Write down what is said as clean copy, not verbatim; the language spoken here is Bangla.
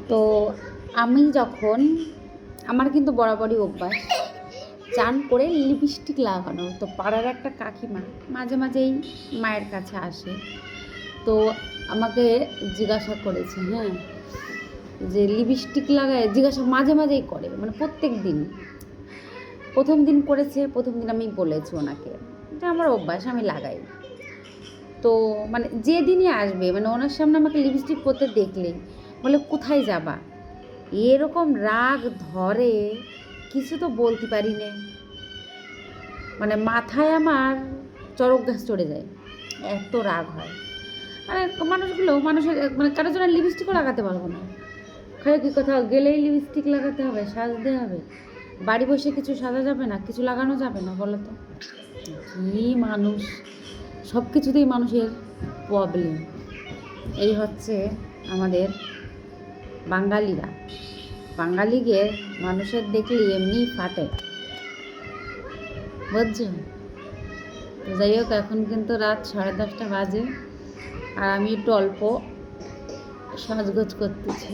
তো আমি যখন আমার কিন্তু বরাবরই অভ্যাস চান করে লিপস্টিক লাগানো। তো পাড়ার একটা কাকিমা মাঝে মাঝেই মায়ের কাছে আসে, তো আমাকে জিজ্ঞাসা করেছে, হ্যাঁ, যে লিপস্টিক লাগায়, জিজ্ঞাসা মাঝে মাঝেই করে, মানে প্রত্যেক দিন। প্রথম দিন করেছে, প্রথম দিন আমি বলেছি ওনাকে যে আমার অভ্যাস, আমি লাগাই। তো মানে যেদিনই আসবে, মানে ওনার সামনে আমাকে লিপস্টিক পরতে দেখলেই বলে, কোথায় যাবা? এরকম রাগ ধরে, কিছু তো বলতে পারি না, মানে মাথায় আমার চড়ক গাছ চড়ে যায়, এত রাগ হয়। মানে মানুষগুলো, মানুষের মানে কারোর জন্য লিপস্টিকও লাগাতে পারবো না, খালি কি কোথাও গেলেই লিপস্টিক লাগাতে হবে, সাজতে হবে, বাড়ি বসে কিছু সাজা যাবে না, কিছু লাগানো যাবে না, বলো তো? কি মানুষ, সব কিছুতেই মানুষের প্রবলেম। এই হচ্ছে আমাদের বাঙালিরা, বাঙালিকে মানুষের দেখলে এমনি ফাটে, বুঝছো? তো যাই হোক, এখন কিন্তু রাত 10:30 বাজে, আর আমি একটু অল্প সাজগোজ করতেছি।